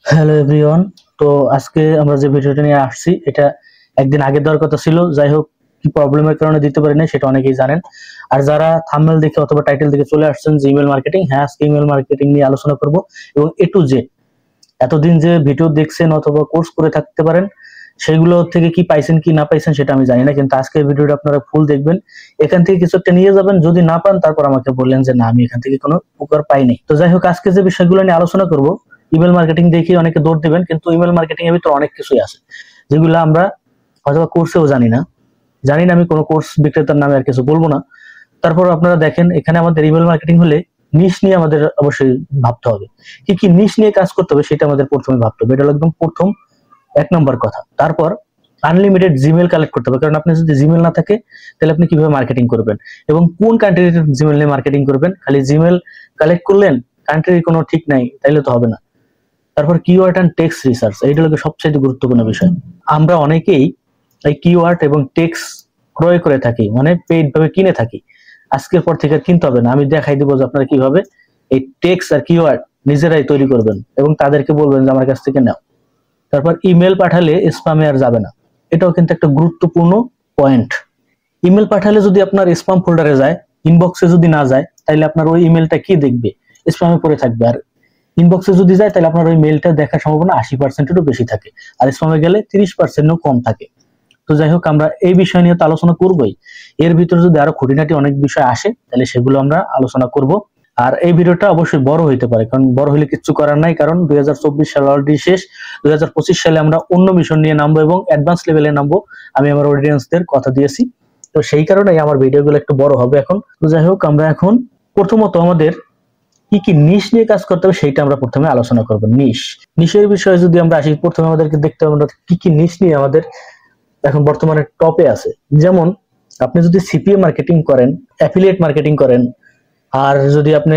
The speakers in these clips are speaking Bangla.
Hello everyone. তো আজকে আমরা যে ভিডিওটা নিয়ে আসছি এটা একদিন আগে দেওয়ার কথা ছিল, যাই হোক কি প্রবলেমের কারণে দিতে পারি না সেটা অনেকেই জানেন। আর যারা থাম্বনেল দেখে অথবা টাইটেল দেখে চলে আসছেন যে ইমেল মার্কেটিং, হ্যাঁ আজকে ইমেল মার্কেটিং নিয়ে আলোচনা করব এবং এ টু জেড এতদিন যে ভিডিও দেখছেন অথবা কোর্স করে থাকতে পারেন সেগুলো থেকে কি পাইছেন কি না পাইছেন সেটা আমি জানি না, কিন্তু আজকের ভিডিওটা আপনারা ফুল দেখবেন, এখান থেকে কিছু একটা নিয়ে যাবেন। যদি না পান তারপর আমাকে বললেন যে না আমি এখান থেকে কোনো উপকার পাইনি। তো যাই হোক আজকে যে বিষয়গুলো নিয়ে আলোচনা করব, ইমেল মার্কেটিং দেখে অনেকে দৌড় দিবেন, কিন্তু ইমেল মার্কেটিং এর ভিতরে অনেক কিছুই আছে যেগুলো আমরা হয়তো কোর্সেও জানি না। আমি কোনো কোর্স বিক্রেতার নামে আর কিছু বলবো না। তারপর আপনারা দেখেন এখানে আমাদের ইমেল মার্কেটিং হলে নিশ নিয়ে আমাদের অবশ্যই ভাবতে হবে, কি কি নিশ নিয়ে কাজ করতে হবে সেটা আমাদের প্রথমে ভাবতে হবে। এটা হলো একদম প্রথম এক নম্বর কথা। তারপর আনলিমিটেড জিমেল কালেক্ট করতে হবে, কারণ আপনি যদি জিমেল না থাকে তাহলে আপনি কিভাবে মার্কেটিং করবেন এবং কোন কান্ট্রির জিমেল নিয়ে মার্কেটিং করবেন। খালি জিমেল কালেক্ট করলেন, কান্ট্রির কোনো ঠিক নাই, তাইলে তো হবে না। তারপর কিওয়ার্ড অ্যান্ড টেক্সট রিসার্চ, এইটা হলো সবচেয়ে গুরুত্বপূর্ণ বিষয়। আমরা অনেকেই এই কিওয়ার্ড এবং টেক্সট ক্রয় করে থাকি, মানে পেইড ভাবে কিনে থাকি। আজকের পর থেকে আর কিনতে হবে না, আমি দেখাই দিব যে আপনারা কিভাবে এই টেক্সট আর কিওয়ার্ড নিজেরাই তৈরি করবেন এবং তাদেরকে বলবেন যে আমার কাছ থেকে নাও। তারপর ইমেল পাঠালে স্প্যামে আর যাবে না, এটাও কিন্তু একটা গুরুত্বপূর্ণ পয়েন্ট। ইমেল পাঠালে যদি আপনার স্প্যাম ফোল্ডারে যায়, ইনবক্সে যদি না যায় তাহলে আপনার ওই ইমেলটা কি দেখবে, স্প্যামে পড়ে থাকবে। আর ইনবক্সে যদি যায় তাহলে আপনার ওই মেলটা দেখার সম্ভাবনা 80%-এরও বেশি থাকে, আর স্প্যামে গেলে 30%-ও কম থাকে। তো যাই হোক আমরা এই বিষয় নিয়ে তো আলোচনা করবোই, এর ভিতরে যদি আরো খুঁটিনাটি অনেক বিষয় আসে তাহলে সেগুলো আমরা আলোচনা করব। আর এই ভিডিওটা অবশ্যই বড় হইতে পারে, কারণ বড় হলে কিছু করার নাই, কারণ 2024 সাল অলরেডি শেষ। 2025 সালে আমরা অন্য মিশন নিয়ে নামবো এবং অ্যাডভান্স লেভেলে নামবো, আমি আমার অডিয়েন্সদের কথা দিয়েছি। তো সেই কারণেই আমার ভিডিওগুলো একটু বড় হবে এখন। তো যাই হোক আমরা এখন প্রথমত আমাদের কি কি নিশ নিয়ে কাজ করতে হবে সেইটা আমরা প্রথমে আলোচনা করব। নিশের বিষয়ে যদি আমরা আসি, প্রথমে আমাদেরকে দেখতে হবে আমরা কি কি নিশ নিয়ে আমাদের এখন বর্তমানে টপে আছে। যেমন আপনি যদি সিপিএ মার্কেটিং করেন, অ্যাফিলিয়েট মার্কেটিং করেন, আর যদি আপনি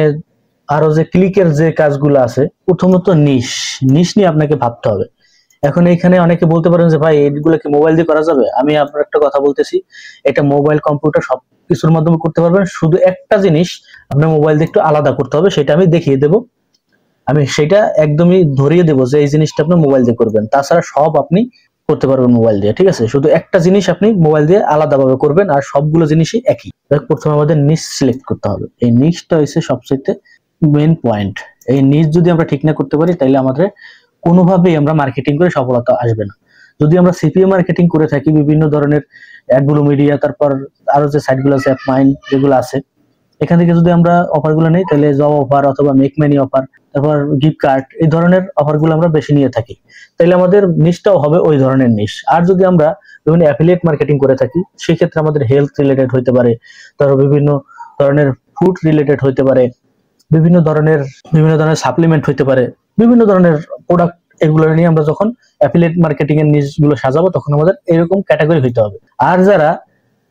আরো যে ক্লিকের যে কাজগুলো আছে, প্রথমত নিশ নিশ নিয়ে আপনাকে ভাবতে হবে। এখন এখানে অনেকে বলতে পারেন যে ভাই এইগুলো কি মোবাইল দিয়ে করা যাবে। আমি আপনার একটা কথা বলতেছি, এটা মোবাইল কম্পিউটার সব কিছুর মাধ্যমে করতে পারবেন, শুধু একটা জিনিস আপনার মোবাইল দিয়ে একটু আলাদা করতে হবে, সেটা আমি দেখিয়ে দেব। আমি সেটা একদমই ধরিয়ে দেবো যে এই জিনিসটা আপনি মোবাইল দিয়ে করবেন, তাছাড়া সব আপনি করতে পারবেন মোবাইল দিয়ে, ঠিক আছে। শুধু একটা জিনিস আপনি মোবাইল দিয়ে আলাদাভাবে করবেন, আর সবগুলো জিনিসই একই। প্রথমে আমাদের নিশ সিলেক্ট করতে হবে, এই নিশটা হচ্ছে সবচেয়ে মেইন পয়েন্ট। এই নিশ যদি আমরা ঠিক না করতে পারি তাহলে আমাদের কোনোভাবেই আমরা মার্কেটিং করে সফলতা আসবে না। যদি আমরা সিপিএ মার্কেটিং করে থাকি, বিভিন্ন ধরনের অ্যাডব্লু মিডিয়া, তারপর আরো যে সাইটগুলো আছে অ্যাপমাইন্ড যেগুলো আছে, এখান থেকে যদি আমরা অফারগুলো নেই তাহলে জব অফার অথবা মেক মানি অফার, তারপর গিফট কার্ড, এই ধরনের অফারগুলো আমরা বেশি নিয়ে থাকি, তাহলে আমাদের নিশটাও হবে ওই ধরনের নিশ। আর যদি আমরা বিভিন্ন অ্যাফিলিয়েট মার্কেটিং করে থাকি সেক্ষেত্রে আমাদের হেলথ রিলেটেড হইতে পারে, তারপর বিভিন্ন ধরনের ফুড রিলেটেড হইতে পারে, বিভিন্ন ধরনের সাপ্লিমেন্ট হইতে পারে, বিভিন্ন ধরনের প্রোডাক্ট, এগুলো নিয়ে আমরা যখন অ্যাফিলিয়েট মার্কেটিং এর নিশগুলো সাজাবো তখন আমাদের এরকম ক্যাটাগরি হইতে হবে। আর যারা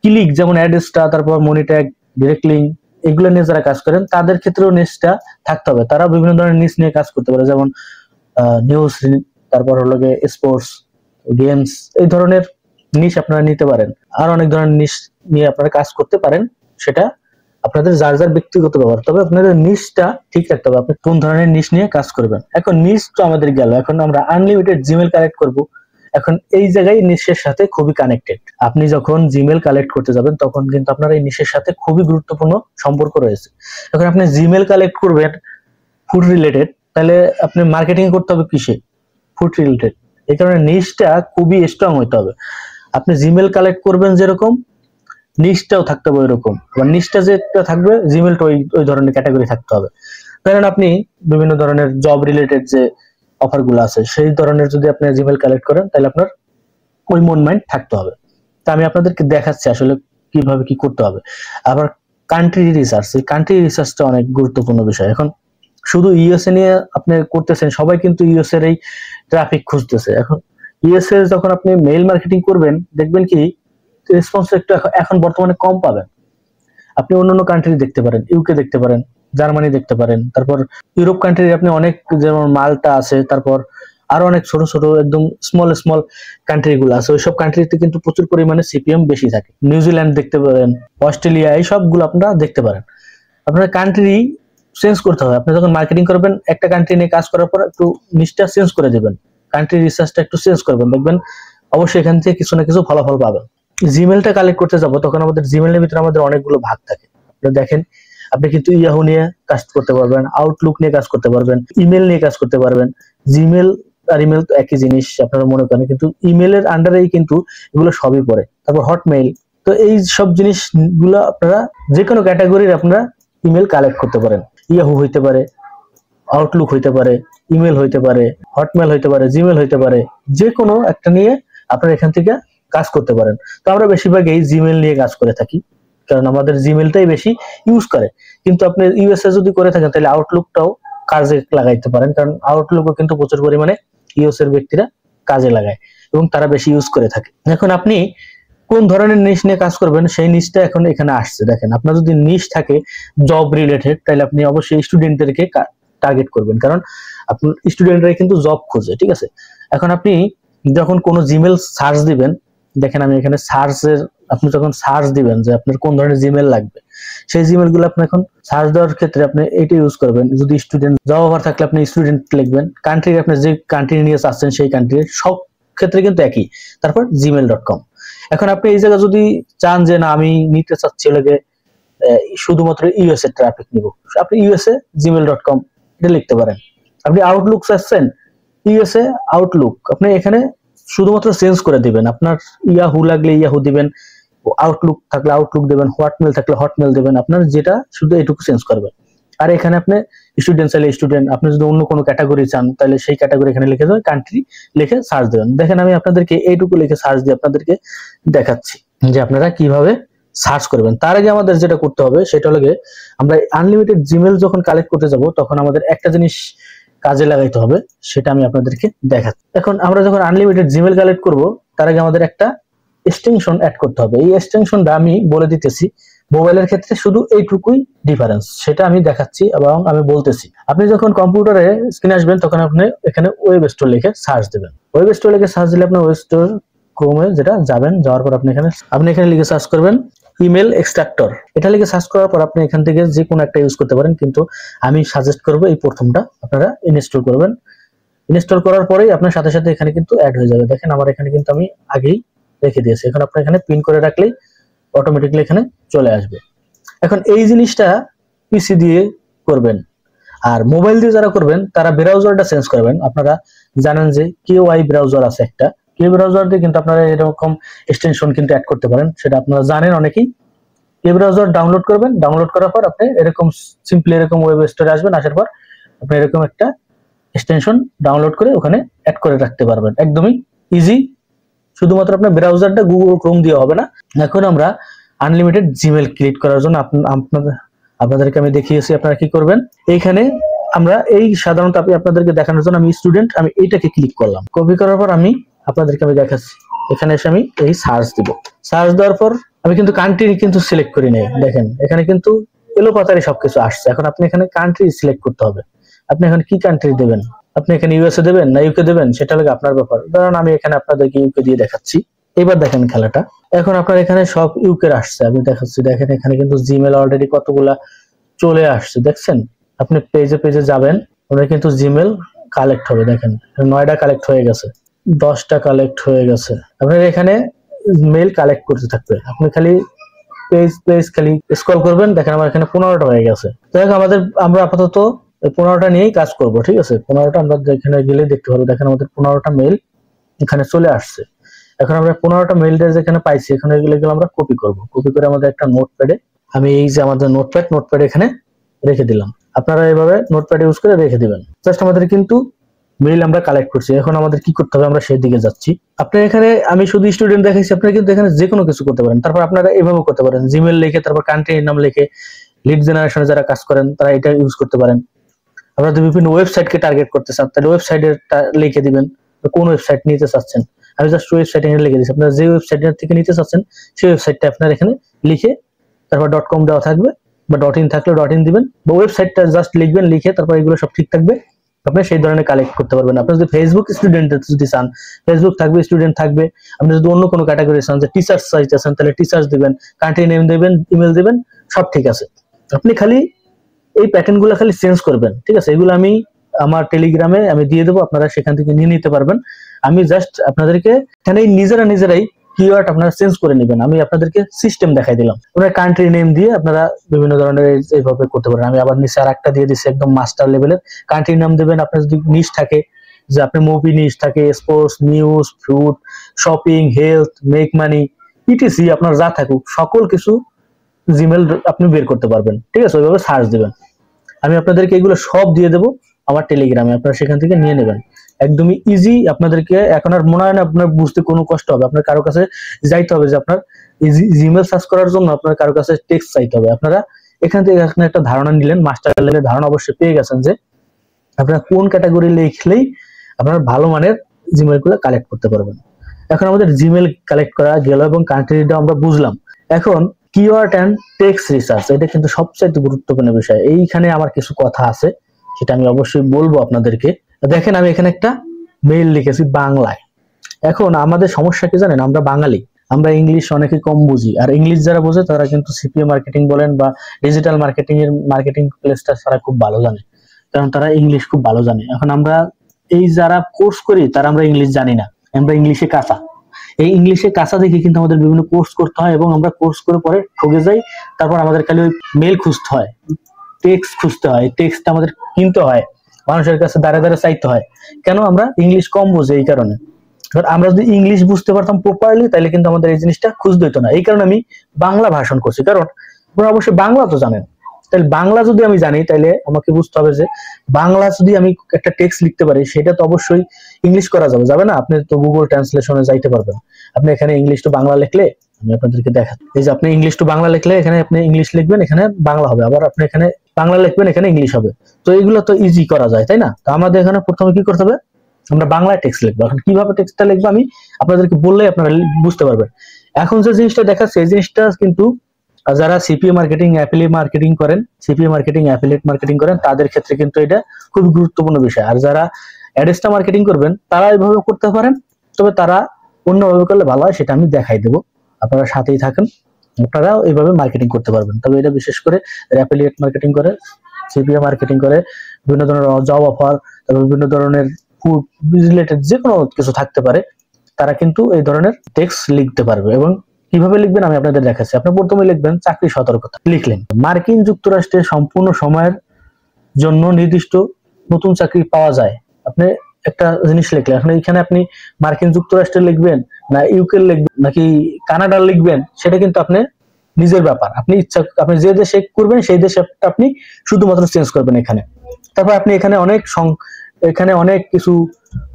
ক্লিক, যেমন অ্যাডস্টা, তারপর মনিট্যাগ, ডিরেক্ট লিঙ্ক, এগুলো নিয়ে যারা কাজ করেন তাদের ক্ষেত্রেও নিশটা থাকতে হবে। তারা বিভিন্ন ধরনের নিশ নিয়ে কাজ করতে পারে, যেমন নিউজ, তারপর হলো গিয়ে স্পোর্টস, গেমস, এই ধরনের নিশ আপনারা নিতে পারেন। আর অনেক ধরনের নিশ নিয়ে আপনারা কাজ করতে পারেন, সেটা আপনাদের যার যার ব্যক্তিগত ব্যাপার। তবে আপনাদের নিশটা ঠিক রাখতে হবে, আপনি কোন ধরনের নিশ নিয়ে কাজ করবেন। এখন নিশ তো আমাদের গেল, এখন আমরা আনলিমিটেড জিমেল কালেক্ট করব। এখন এই জায়গায় নিশের সাথে খুবই কানেক্টেড। আপনি যখন জিমেল কালেক্ট করতে যাবেন তখন কিন্তু আপনার এই নিশের সাথে খুবই গুরুত্বপূর্ণ সম্পর্ক রয়েছে। এখন আপনি জিমেল কালেক্ট করবেন ফুড রিলেটেড, তাহলে আপনি মার্কেটিং করতে হবে কিসে, ফুড রিলেটেড। এই কারণে নিশটা খুবই স্ট্রং হইতে হবে। আপনি জিমেল কালেক্ট করবেন যেরকম, নিশটাও থাকতে হবে ওইরকম। আবার নিশটা যেটা থাকবে জিমেলটা ওই ধরনের ক্যাটাগরি থাকতে হবে। ধরেন আপনি বিভিন্ন ধরনের জব রিলেটেড যে অফার গুলো আছে সেই ধরনের যদি আপনি জিমেল কালেক্ট করেন তাহলে আপনার ওই মন মাইন্ড থাকতে হবে। তা আমি আপনাদেরকে দেখাচ্ছি আসলে কিভাবে কি করতে হবে। আবার কান্ট্রি রিসার্চ, এই কান্ট্রি রিসার্চটা অনেক গুরুত্বপূর্ণ বিষয়। এখন শুধু ইউএসএ নিয়ে আপনি করতেছেন, সবাই কিন্তু ইউএসএ এর এই ট্রাফিক খুঁজতেছে। এখন ইউএসএ যখন আপনি মেইল মার্কেটিং করবেন দেখবেন কি রেসপন্স একটু এখন বর্তমানে কম পাবেন। আপনি অন্যান্য কান্ট্রি দেখতে পারেন, ইউকে দেখতে পারেন, জার্মানি দেখতে পারেন, তারপর ইউরোপ কান্ট্রি আপনি অনেক, যেমন মাল্টা আছে, তারপর আরো অনেক ছোট ছোট একদম স্মল স্মল কান্ট্রি গুলো আছে, ওইসব কান্ট্রিতে কিন্তু প্রচুর পরিমাণে সিপিএম বেশি থাকে। নিউজিল্যান্ড দেখতে পারেন, অস্ট্রেলিয়া, এই সবগুলো আপনারা দেখতে পারেন। আপনারা কান্ট্রি চেঞ্জ করতে হবে। আপনি যখন মার্কেটিং করবেন একটা কান্ট্রি নিয়ে কাজ করার পর একটু নিচটা চেঞ্জ করে দিবেন, কান্ট্রি রিসার্চটা একটু চেঞ্জ করবেন, দেখবেন অবশ্যই এখান থেকে কিছু না কিছু ফলাফল পাবেন। জিমেলটা কালেক্ট করতে যাব তখন আমাদের জিমেলের ভিতরে আমাদের অনেকগুলো ভাগ থাকে। আপনি দেখেন আপনি কিন্তু ইয়াহু নিয়ে কাজ করতে পারবেন, আউটলুক নিয়ে কাজ করতে পারবেন, ইমেল নিয়ে কাজ করতে পারবেন। জিমেল আর ইমেল তো একই জিনিস আপনারা মনে করেন, কিন্তু ইমেলের আন্ডারেই কিন্তু এগুলো সবই পড়ে। তারপর হটমেইল, তো এই সব জিনিসগুলো আপনারা যে কোনো ক্যাটাগরির আপনারা ইমেল কালেক্ট করতে পারেন। ইয়াহু হইতে পারে, আউটলুক হইতে পারে, ইমেল হইতে পারে, হটমেল হইতে পারে, জিমেল হইতে পারে, যে কোনো একটা নিয়ে আপনারা এখান থেকে কাজ করতে পারেন। তো আমরা বেশিরভাগ এই জিমেল নিয়ে কাজ করে থাকি, কারণ আমাদের জিমেলটাই বেশি ইউজ করে। কিন্তু আপনি ইউএসএ যদি করে থাকেন তাহলে আউটলুকটাও কাজে লাগাইতে পারেন, কারণ আউটলুকও কিন্তু প্রচুর পরিমাণে ইউএস এর ব্যক্তিরা কাজে লাগায় এবং তারা বেশি ইউজ করে থাকে। এখন আপনি কোন ধরনের নিশ নিয়ে কাজ করবেন সেই নিশটা এখন এখানে আসছে। দেখেন আপনার যদি নিশ থাকে জব রিলেটেড, তাহলে আপনি অবশ্যই স্টুডেন্টদেরকে টার্গেট করবেন, কারণ আপনার স্টুডেন্টরা কিন্তু জব খোঁজে, ঠিক আছে। এখন আপনি যখন কোনো জিমেল সার্চ দিবেন, দেখেন আমি এখানে সার্চের, আপনি যখন সার্চ দিবেন যে আপনার কোন ধরনের জিমেল লাগবে, সেই জিমেল গুলো আপনি এখন সার্চ দেওয়ার ক্ষেত্রে আপনি এটা ইউজ করবেন। যদি স্টুডেন্ট জব অফার থাকলে আপনি স্টুডেন্ট লিখবেন, কান্ট্রি আপনি যে কান্ট্রি নিয়ে চাচ্ছেন সেই কান্ট্রির সব ক্ষেত্রে কিন্তু একই, তারপর gmail.com। এখন আপনি এই জায়গায় যদি চান যে না আমি নিতে চাচ্ছি লাগে শুধুমাত্র ইউএসএ ট্রাফিক নিব, আপনি ইউএসএ gmail.com এটা লিখতে পারেন। আপনি আউটলুক চাচ্ছেন ইউএসএ আউটলুক, আপনি এখানে শুধুমাত্র চেঞ্জ করে দিবেন। আপনার ইয়াহু লাগলে ইয়াহু দিবেন, আউটলুক থাকলে আউটলুক দেবেন, হটমেল থাকলে হটমেল দেবেন, আপনার যেটা শুধু এটুকু চেঞ্জ করবেন। আর এখানে আপনি স্টুডেন্ট চাইলে স্টুডেন্ট, আপনি যদি অন্য কোনো ক্যাটাগরি চান তাহলে সেই ক্যাটাগরি এখানে লিখে দেবেন, কান্ট্রি লিখে সার্চ দেবেন। দেখেন আমি আপনাদেরকে এইটুকু লিখে সার্চ দিয়ে আপনাদেরকে দেখাচ্ছি যে আপনারা কিভাবে সার্চ করবেন। তার আগে আমাদের যেটা করতে হবে সেটা হলো আমরা আনলিমিটেড জিমেল যখন কালেক্ট করতে যাব তখন আমাদের একটা জিনিস কাজে লাগাইতে হবে, সেটা আমি আপনাদেরকে দেখাচ্ছি। এখন আমরা যখন আনলিমিটেড জিমেল কালেক্ট করব তার আগে আমাদের একটা এক্সটেনশন অ্যাড করতে হবে। এই এক্সটেনশনটা আমি বলে দিতেছি, মোবাইলের ক্ষেত্রে শুধু এইটুকুই ডিফারেন্স, সেটা আমি দেখাচ্ছি এবং আমি বলতেছি। আপনি যখন কম্পিউটারে স্ক্রিনে আসবেন তখন আপনি এখানে ওয়েব স্টোর লিখে সার্চ দেবেন। ওয়েব স্টোর লিখে সার্চ দিলে আপনি ওয়েব স্টোর ক্রোমে যেটা যাবেন, যাওয়ার পর আপনি এখানে লিখে সার্চ করবেন ইমেল এক্সট্রাক্টর। এটা লিখে সার্চ করার পর আপনি এখান থেকে যে কোনো একটা ইউজ করতে পারেন, কিন্তু আমি সাজেস্ট করব এই প্রথমটা আপনারা ইনস্টল করবেন। ইনস্টল করার পরেই আপনার সাথে সাথে এখানে কিন্তু অ্যাড হয়ে যাবে। দেখেন আমার এখানে কিন্তু আমি আগেই রেখে দিয়েছি, এখন আপনার এখানে পিন করে রাখলেই অটোমেটিক্যালি এখানে চলে আসবে। এখন এই জিনিসটা পিসি দিয়ে করবেন, আর মোবাইল দিয়ে যারা করবেন তারা ব্রাউজারটা চেঞ্জ করবেন। আপনারা জানেন যে কিউআই ব্রাউজার আছে একটা, কিউ ব্রাউজার দিয়ে কিন্তু আপনারা এরকম এক্সটেনশন কিন্তু অ্যাড করতে পারেন, সেটা আপনারা জানেন অনেকেই। কিউ ব্রাউজার ডাউনলোড করবেন, ডাউনলোড করার পর আপনি এরকম সিম্পলি এরকম ওয়েব স্টোরে আসবেন, আসার পর আপনি এরকম একটা এক্সটেনশন ডাউনলোড করে ওখানে অ্যাড করে রাখতে পারবেন, একদমই ইজি। শুধুমাত্র আপনার ব্রাউজারটা গুগল ক্রোম দিয়ে হবে না। এখন আমরা আনলিমিটেড জিমেল ক্রিয়েট করার জন্য আপনাদেরকে আমি দেখিয়েছি আপনারা কি করবেন। এইখানে আমরা এই সাধারণত আপনাদেরকে দেখানোর জন্য আমি স্টুডেন্ট, আমি এইটাকে ক্লিক করলাম, কপি করার পর আমি আপনাদেরকে দেখাচ্ছি। এখানে এসে আমি এই সার্চ দিব, সার্চ দেওয়ার পর আমি কিন্তু কান্ট্রি কিন্তু সিলেক্ট করি নাই। দেখেন এখানে কিন্তু এলোপাতারি সবকিছু আসছে। এখন আপনি এখানে কান্ট্রি সিলেক্ট করতে হবে, আপনি এখানে কি কান্ট্রি দেবেন, আপনি এখানে ইউএসএ দেবেন না ইউকে দেবেন সেটা লাগে আপনার ব্যাপার। ধরুন আমি এখানে আপনাদেরকে ইউকে দিয়ে দেখাচ্ছি। এবার দেখেন খেলাটা, এখন আপনার এখানে সব ইউকে আসছে, আমি দেখাচ্ছি। দেখেন এখানে কিন্তু জিমেল অলরেডি কতগুলা চলে আসছে, দেখছেন। আপনি পেজে যাবেন, ওখানে কিন্তু জিমেল কালেক্ট হবে। দেখেন 9টা কালেক্ট হয়ে গেছে, 10টা কালেক্ট হয়ে গেছে। আপনার এখানে মেল কালেক্ট করতে থাকবে, আপনি খালি পেজ খালি স্ক্রল করবেন, দেখেন আমার এখানে 15টা হয়ে গেছে। তো আমরা আপাতত 15টা নিয়েই কাজ করব, ঠিক আছে। 15টা আমরা এখানে গেলে দেখতে পাবো, দেখেন আমাদের 15টা মেল এখানে চলে আসছে। এখন আমরা 15টা মেলটা যেখানে পাইছি এখানে এগুলো আমরা কপি করব। কপি করে আমাদের একটা নোটপ্যাডে, আমি এই যে আমাদের নোটপ্যাড এখানে রেখে দিলাম। আপনারা এইভাবে নোটপ্যাড ইউজ করে রেখে দিবেন। জাস্ট আমাদের কিন্তু মেইল আমরা কালেক্ট করছি, এখন আমাদের কি করতে হবে আমরা সেই দিকে যাচ্ছি। আপনার এখানে আমি শুধু স্টুডেন্ট দেখাইছি, আপনারা কিন্তু এখানে যে কোনো কিছু করতে পারেন। তারপর আপনারা এইভাবে করতে পারেন, জিমেল লিখে তারপর কান্ট্রির নাম লিখে লিড জেনারেশনে যারা কাজ করেন তারা এটা ইউজ করতে পারেন। আপনারা যদি বিভিন্ন ওয়েবসাইটকে টার্গেট করতে চান তাহলে ওয়েবসাইটের লিখে দিবেন, কোন ওয়েবসাইট নিতে চাচ্ছেন। আমি জাস্ট ওয়েবসাইট এখানে লিখে দিচ্ছি, আপনারা যে ওয়েবসাইটের থেকে নিতে চাচ্ছেন সেই ওয়েবসাইটটা আপনারা এখানে লিখে তারপর .com দেওয়া থাকবে বা .in থাকলে .in দিবেন, বা ওয়েবসাইটটা জাস্ট লিখবেন, লিখে তারপর এগুলো সব ঠিক থাকবে, আপনি সেই ধরনের কালেক্ট করতে পারবেন। আপনি যদি ফেসবুক স্টুডেন্ট যদি চান ফেসবুক থাকবে, স্টুডেন্ট থাকবে। আপনি যদি অন্য কোনো ক্যাটাগরি চান যে টিচার্স চাইতেছেন তাহলে টিচার্স দিবেন, কান্ট্রি নেম দিবেন, ইমেল দিবেন, সব ঠিক আছে। আপনি খালি এই প্যাটার্ন গুলো খালি চেঞ্জ করবেন, ঠিক আছে? এগুলো আমি আমার টেলিগ্রামে আমি দিয়ে দেবো, আপনারা সেখান থেকে নিয়ে নিতে পারবেন। আমি জাস্ট আপনাদেরকে এখানে নিজেরাই কিওয়ার্ড আপনারা চেঞ্জ করে নেবেন। আমি আপনাদেরকে সিস্টেম দেখাই দিলাম। আপনারা কান্ট্রি নেম দিয়ে আপনারা বিভিন্ন ধরনের এইভাবে করতে পারেন। আমি আবার নিচে আর একটা দিয়ে দিচ্ছি একদম মাস্টার লেভেলের। কান্ট্রি নাম দেবেন, আপনার যদি নিশ থাকে, যে আপনি মুভি নিশ থাকে, sports, news, food, shopping, health, make money, etc, আপনার যা থাকুক সকল কিছু জিমেল আপনি বের করতে পারবেন, ঠিক আছে? ওইভাবে সার্চ দিবেন। আমি আপনাদেরকে এগুলো সব দিয়ে দেবো আমার টেলিগ্রামে, আপনারা সেখান থেকে নিয়ে নেবেন। একদমই ইজি। আপনাদেরকে এখন আর মনে হয় না আপনার বুঝতে কোনো কষ্ট হবে। আপনার কারো কাছে যাইতে হবে যে আপনার জিমেল সার্চ করার জন্য আপনার কারো কাছে টেক্সট চাইতে হবে। আপনারা এখান থেকে একটা ধারণা নিলেন, মাস্টার লেভেলের ধারণা অবশ্যই পেয়ে গেছেন যে আপনারা কোন ক্যাটাগরি লিখলেই আপনার ভালো মানের জিমেল গুলো কালেক্ট করতে পারবেন। এখন আমাদের জিমেল কালেক্ট করা গেল এবং কান্ট্রিটা আমরা বুঝলাম। এখন কিওয়ার্ড এন্ড টেক্সট রিসার্চ, এটা কিন্তু সবচেয়ে গুরুত্বপূর্ণ বিষয়। এইখানে আমার কিছু কথা আছে, সেটা আমি অবশ্যই বলবো আপনাদেরকে। দেখেন আমি এখানে একটা মেইল লিখেছি বাংলায়। এখন আমাদের সমস্যা কি জানেন, আমরা বাঙালি, আমরা ইংলিশ অনেকে কম বুঝি। আর ইংলিশ যারা বোঝে তারা কিন্তু সিপিএ মার্কেটিং বলেন বা ডিজিটাল মার্কেটিং এর মার্কেটিং প্লেসটা তারা খুব ভালো জানে, কারণ তারা ইংলিশ খুব ভালো জানে। এখন আমরা এই যারা কোর্স করি তারা আমরা ইংলিশ জানি না, আমরা ইংলিশে কাঁচা। এই ইংলিশে কাঁচা দেখে কিন্তু আমাদের বিভিন্ন কোর্স করতে হয় এবং আমরা কোর্স করে পরে ঠকে যাই। তারপর আমাদের খালি ওই মেল খুঁজতে হয়, টেক্সট খুঁজতে হয়, টেক্সট আমাদের কিনতে হয়, মানুষের কাছে দাঁড়ে দাঁড়ে চাইতে হয়। কেন? আমরা ইংলিশ কম বুঝি এই কারণে। আমরা যদি ইংলিশ বুঝতে পারতাম প্রপারলি তাহলে কিন্তু আমাদের এই জিনিসটা খুঁজতে হতো না। এই কারণে আমি বাংলা ভাষণ করছি, কারণ আপনারা অবশ্যই বাংলা তো জানেন। তাহলে বাংলা যদি আমি জানি তাহলে আমাকে বুঝতে হবে যে বাংলা যদি আমি একটা টেক্সট লিখতে পারি সেটা তো অবশ্যই ইংলিশ করা যাবে না? আপনি তো গুগল ট্রান্সলেশনে যাইতে পারবেন। আপনি এখানে ইংলিশ টু বাংলা লিখলে, আমি আপনাদেরকে দেখাচ্ছি, এই যে আপনি ইংলিশ টু বাংলা লিখলে এখানে আপনি ইংলিশ লিখবেন, এখানে বাংলা হবে। আবার আপনি এখানে বাংলা লিখবেন, এখানে ইংলিশ হবে। তো এগুলো তো ইজি করা যায়, তাই না? তো আমাদের এখানে প্রথমে কি করতে হবে, আমরা বাংলায় টেক্সট লিখবো। এখন কিভাবে টেক্সটটা লিখবো আমি আপনাদেরকে বললে আপনারা বুঝতে পারবেন। এখন যে জিনিসটা দেখাচ্ছে এই জিনিসটা কিন্তু যারা সিপিএ মার্কেটিং, অ্যাফিলিয়েট মার্কেটিং করেন, সিপিএ মার্কেটিং, অ্যাফিলিয়েট মার্কেটিং করেন, তাদের ক্ষেত্রে কিন্তু এটা খুব গুরুত্বপূর্ণ বিষয়। আর যারা অ্যাডেস্টা মার্কেটিং করবেন তারা এইভাবে করতে পারেন, তবে তারা অন্যভাবে করলে ভালো হয়, সেটা আমি দেখাই দেবো। আপনারা সাথেই থাকেন, আপনারাও এইভাবে মার্কেটিং করতে পারবেন। তবে এটা বিশেষ করে অ্যাফিলিয়েট মার্কেটিং করে, সিপিএ মার্কেটিং করে, বিভিন্ন ধরনের জব অফার, তারপর বিভিন্ন ধরনের ফুড রিলেটেড যে কোনো কিছু থাকতে পারে, তারা কিন্তু এই ধরনের টেক্সট লিখতে পারবে। এবং কিভাবে লিখবেন আমি আপনাদের দেখাচ্ছি। আপনি প্রথমে লিখবেন চাকরি সতর্কতা, লিখলেন মার্কিন যুক্তরাষ্ট্রে সম্পূর্ণ সময়ের জন্য নির্দিষ্ট নতুন চাকরি পাওয়া যায়। আপনি একটা জিনিস লিখলেন, এখন এখানে আপনি মার্কিন যুক্তরাষ্ট্রে লিখবেন না ইউকে লিখবেন নাকি কানাডার লিখবেন, সেটা কিন্তু আপনি নিজের ব্যাপার। আপনি ইচ্ছা, আপনি যে দেশে করবেন সেই দেশে আপনি শুধুমাত্র চেঞ্জ করবেন এখানে। তারপর আপনি এখানে অনেক কিছু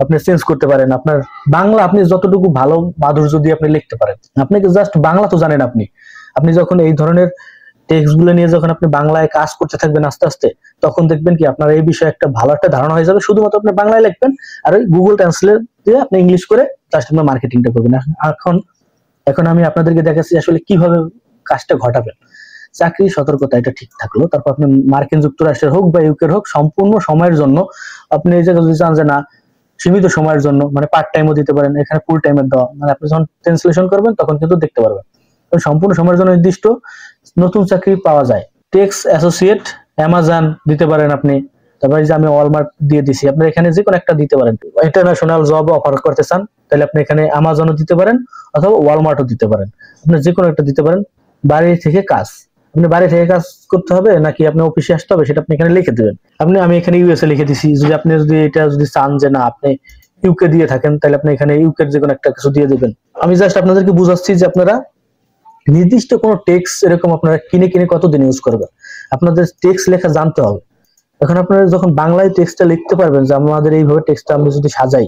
আপনি চেঞ্জ করতে পারেন। আপনার বাংলা আপনি যতটুকু ভালো মাধুর যদি আপনি লিখতে পারেন, আপনাকে জাস্ট বাংলা তো জানেন আপনি। আপনি যখন এই ধরনের টেক্সট গুলো নিয়ে যখন আপনি বাংলায় কাজ করতে থাকবেন আস্তে আস্তে, তখন দেখবেন কি আপনার এই বিষয়ে একটা ভালো একটা ধারণা হয়ে যাবে। শুধুমাত্র আপনি বাংলায় লিখবেন আর ওই গুগল ট্রান্সলেট দিয়ে আপনি ইংলিশ করে জাস্ট আপনার মার্কেটিংটা করবেন। এখন আমি আপনাদেরকে দেখাচ্ছি আসলে কিভাবে কাজটা ঘটাবেন। চাকরি সতর্কতা এটা ঠিক থাকলো। তারপর আপনি মার্কিন যুক্তরাষ্ট্রের হোক বা ইউকের হোক সম্পূর্ণ সময়ের জন্য আপনি এই জায়গায় যদি চান যে না সীমিত সময়ের জন্য, মানে পার্ট টাইমও দিতে পারেন, এখানে ফুল টাইমের দেওয়া, মানে আপনি যখন ট্রান্সলেশন করবেন তখন কিন্তু দেখতে পারবেন। সম্পূর্ণ সময়ের জন্য নির্দিষ্ট নতুন চাকরি পাওয়া যায়। টেক্স অ্যাসোসিয়েট, অ্যামাজন দিতে পারেন আপনি। তারপরে যে আমি ওয়ালমার্ট দিয়ে দিছি, আপনি এখানে যে কোনো একটা দিতে পারেন। ইন্টারন্যাশনাল জব অফার করতে চান তাহলে আপনি এখানে অ্যামাজনও দিতে পারেন অথবা ওয়ালমার্টও দিতে পারেন। আপনি যে কোনো একটা দিতে পারেন। বাড়ি থেকে কাজ, আপনি বাড়ি থেকে কাজ করতে হবে নাকি আপনি অফিসে আসতে হবে সেটা আপনি এখানে লিখে দেবেন। আমি এখানে ইউএসএ লিখে দিছি। যদি এটা যদি চান যে না আপনি ইউকে দিয়ে থাকেন তাহলে আপনি এখানে ইউকের যে কোনো একটা কিছু দিয়ে দিবেন। আমি জাস্ট আপনাদেরকে বুঝাচ্ছি যে আপনারা নির্দিষ্ট কোনো টেক্সট এরকম আপনারা কিনে কতদিন ইউজ করবেন, আপনাদের টেক্সট লেখা জানতে হবে। এখন আপনারা যখন বাংলায় টেক্সটটা লিখতে পারবেন যে আমাদের এইভাবে টেক্সটটা আমি যদি সাজাই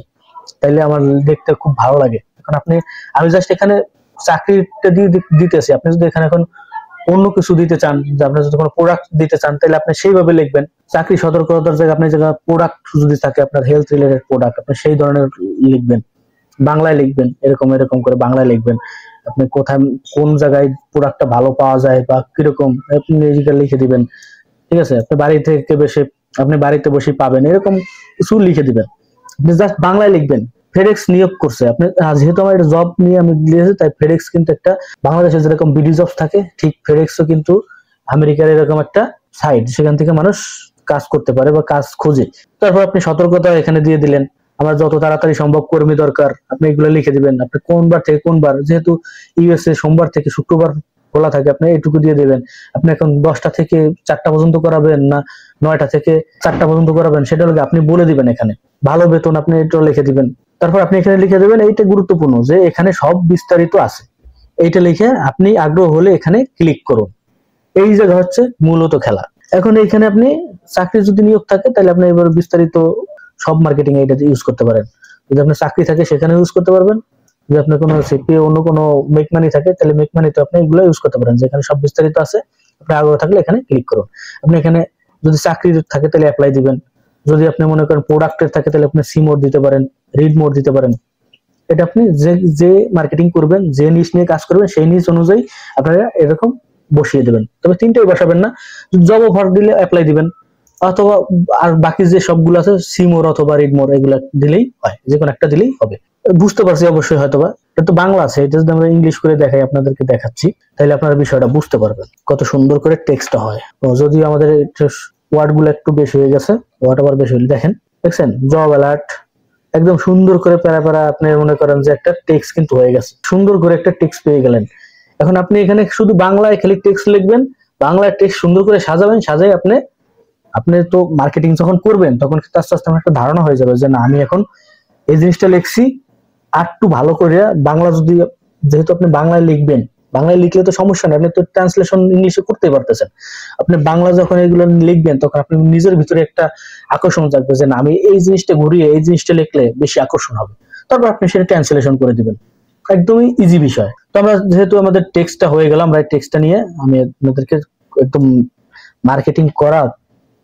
তাহলে আমার দেখতে খুব ভালো লাগে। এখন আমি জাস্ট এখানে চাকরিটা দিয়ে দিতেছি। আপনি যদি এখানে এখন অন্য কিছু দিতে চান, যে আপনি যদি কোনো প্রোডাক্ট দিতে চান তাহলে আপনি সেইভাবে লিখবেন। চাকরি সতর্কতার জায়গায় আপনি প্রোডাক্ট যদি থাকে আপনার হেলথ রিলেটেড প্রোডাক্ট, আপনি সেই ধরনের লিখবেন, বাংলায় লিখবেন। এরকম করে বাংলায় লিখবেন। আপনি কোথায় কোন জায়গায় প্রোডাক্টটা ভালো পাওয়া যায় বা কিরকম আপনি লিখে দিবেন। ঠিক আছে, আপনি বাড়িতে বসে পাবেন, এরকম কিছু লিখে দিবেন। আপনি জাস্ট বাংলায় লিখবেন। ফেডেক্স নিয়োগ করছে, আপনি যেহেতু আমার এটা জব নিয়ে আমি দিয়েছি তাই ফেডেক্স কিন্তু একটা বাংলাদেশে যেরকম বিডি জবস থাকে ঠিক ফেডেক্সও কিন্তু আমেরিকার এরকম একটা সাইট, সেখান থেকে মানুষ কাজ করতে পারে বা কাজ খোঁজে। তারপর আপনি সতর্কতা এখানে দিয়ে দিলেন, আমার যত তাড়াতাড়ি সম্ভব কর্মী দরকার, আপনি এগুলো লিখে দিবেন। আপনি কোন বার থেকে কোন বার, যেহেতু ইউএসএ সোমবার থেকে শুক্রবার খোলা থাকে, আপনি এটুকু দিয়ে দিবেন। আপনি এখন 10টা থেকে 4টা পর্যন্ত করাবেন না 9টা থেকে 4টা পর্যন্ত করাবেন, সেটা হলে আপনি বলে দিবেন। এখানে ভালো বেতন আপনি এটা লিখে দিবেন। তারপর আপনি এখানে লিখে দেবেন, এইটা গুরুত্বপূর্ণ যে এখানে সব বিস্তারিত আছে। এইটা লিখে আপনি আগ্রহ হলে এখানে ক্লিক করুন। এই জায়গা হচ্ছে মূলত খেলা। এখন এইখানে আপনি চাকরি যদি নিয়োগ থাকে তাহলে আপনি এবার বিস্তারিত সব মার্কেটিং এটা ইউজ করতে পারেন। যদি আপনার চাকরি থাকে সেখানে ইউজ করতে পারবেন। যদি আপনার কোনো সিপিএ অন্য কোনো মেক মানি থাকে তাহলে মেক মানিতে আপনি এগুলো ইউজ করতে পারেন, যেখানে সব বিস্তারিত আছে। আপনার আগ্রহ থাকলে এখানে ক্লিক করুন। আপনি এখানে যদি চাকরি থাকে তাহলে অ্যাপ্লাই দিবেন। যদি আপনি মনে করেন প্রোডাক্টের থাকে তাহলে আপনি সি মোড দিতে পারেন, রিড মোড দিতে পারেন। এটা আপনি যে মার্কেটিং করবেন, যে নিশ নিয়ে কাজ করবেন সেই নিশ অনুযায়ী আপনারা এরকম বসিয়ে দেবেন। তবে তিনটাই বসাবেন না, জব অফার দিলে অ্যাপ্লাই দিবেন, অথবা আর বাকি যে সবগুলো আছে সিমোর অথবা রিডমোর এগুলা দিলেই হয়, যে কোনো একটা দিলেই হবে। বুঝতে পারছি অবশ্যই, হয়তোবা এটা তো বাংলা আছে, এটা যদি আমরা ইংলিশ করে দেখাই, আপনাদেরকে দেখাচ্ছি, তাহলে আপনারা বিষয়টা বুঝতে পারবেন কত সুন্দর করে টেক্সটটা হয়। যদিও আমাদের ওয়ার্ড গুলো একটু বেশি হয়ে গেছে, ওয়ার্ড আবার বেশি হলে দেখেন, দেখছেন জব অ্যালার্ট একদম সুন্দর করে প্যারা প্যারা আপনি মনে করেন যে একটা টেক্সট কিন্তু হয়ে গেছে, সুন্দর করে একটা টেক্সট পেয়ে গেলেন। এখন আপনি এখানে শুধু বাংলায় খালি টেক্সট লিখবেন, বাংলায় টেক্সট সুন্দর করে সাজাবেন, সাজাই আপনি তো মার্কেটিং যখন করবেন তখন কিন্তু আস্তে আস্তে একটা ধারণা হয়ে যাবে যে না আমি এখন এই জিনিসটা লিখছি আর একটু ভালো করে বাংলা। যদি যেহেতু আপনি বাংলায় লিখবেন, বাংলায় লিখলে তো সমস্যা নেই, আপনি তো ট্রান্সলেশন ইংলিশে করতেই পারতেছেন। আপনি বাংলা যখন এগুলো লিখবেন তখন আপনি নিজের ভিতরে একটা আকর্ষণ থাকবে যে না আমি এই জিনিসটা ঘুরিয়ে এই জিনিসটা লিখলে বেশি আকর্ষণ হবে। তারপর আপনি সেটা ট্রান্সলেশন করে দিবেন, একদমই ইজি বিষয়। তো আমরা যেহেতু আমাদের টেক্সটটা হয়ে গেল, আমরা এই টেক্সটটা নিয়ে আমি আপনাদেরকে একদম মার্কেটিং করা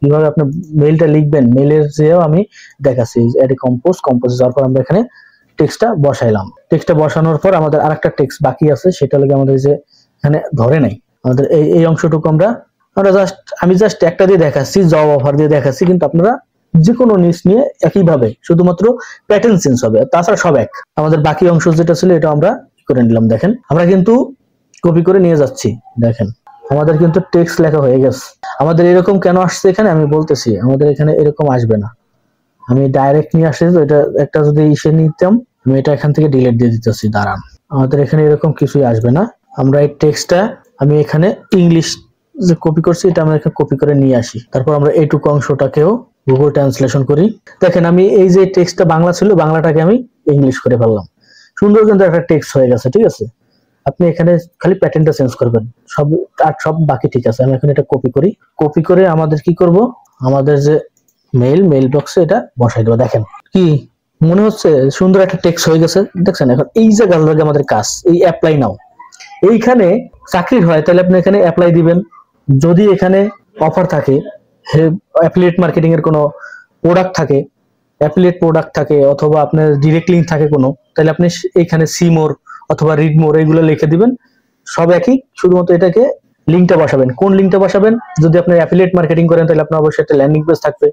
কিভাবে আপনি মেইলটা লিখবেন, মেইলের যেও আমি দেখাচ্ছি। এড কম্পোজ যাওয়ার পর আমরা এখানে টেক্সটটা বসাইলাম। টেক্সটটা বসানোর পর আমাদের আরেকটা টেক্সট বাকি আছে, সেটা লাগে আমাদের যে এখানে ধরে নাই, আমাদের এই অংশটুকু আমরা আমি জাস্ট একটা দিয়ে দেখাচ্ছি, জব অফার দিয়ে দেখাচ্ছি, কিন্তু আপনারা যে কোনো নিউজ নিয়ে একইভাবে, শুধুমাত্র প্যাটার্ন চেঞ্জ হবে, তাছাড়া সব এক। আমাদের বাকি অংশ যেটা ছিল এটা আমরা করে নিলাম। দেখেন আমরা কিন্তু কপি করে নিয়ে যাচ্ছি, দেখেন আমাদের কিন্তু টেক্সট লেখা হয়ে গেছে। আমাদের এরকম কেন আসছে এখানে আমি বলতেছি, আমাদের এখানে এরকম আসবে না, আমি ডাইরেক্ট নিয়ে আসছি। তো এটা একটা যদি ইসে নিতাম, আমি এটা এখান থেকে ডিলিট দিয়ে দিতেছি, দাঁড়ান। আমাদের এখানে এরকম কিছুই আসবে না। আমরা এই টেক্সটটা আমি এখানে ইংলিশ যে কপি করছি এটা আমরা এখানে কপি করে নিয়ে আসি। তারপর আমরা এইটুকু অংশটাকেও গুগল ট্রান্সলেশন করি। দেখেন আমি এই যে টেক্সটটা বাংলা ছিল, বাংলাটাকে আমি ইংলিশ করে ফেললাম, সুন্দর কিন্তু একটা টেক্সট হয়ে গেছে। ঠিক আছে, আপনি এখানে খালি প্যাটার্নটা চেঞ্জ করবেন, সব বাকি ঠিক আছে। আমি এখন এটা কপি করে আমাদের কি করব, আমাদের যে মেইল বক্সে এটা বসাই দেবো। দেখেন কি মনে হচ্ছে সুন্দর একটা টেক্সট হয়ে গেছে, দেখছেন। এখন এই জায়গার লাগে আমাদের কাজ, এই অ্যাপ্লাই নাও। এইখানে চাকরির হয় তাহলে আপনি এখানে অ্যাপ্লাই দিবেন। যদি এখানে অফার থাকে, অ্যাফিলিয়েট মার্কেটিং এর কোনো প্রোডাক্ট থাকে, অথবা আপনার ডিরেক্ট লিঙ্ক থাকে কোনো, তাহলে আপনি এখানে সিমোর অথবা রিড মোর এগুলো লিখে দিবেন। সব একই, শুধুমাত্র এটাকে লিঙ্কটা বসাবেন। কোন লিঙ্কটা বসাবেন? যদি আপনি অ্যাফিলিয়েট মার্কেটিং করেন তাহলে আপনার অবশ্যই একটা ল্যান্ডিং পেজ থাকবে,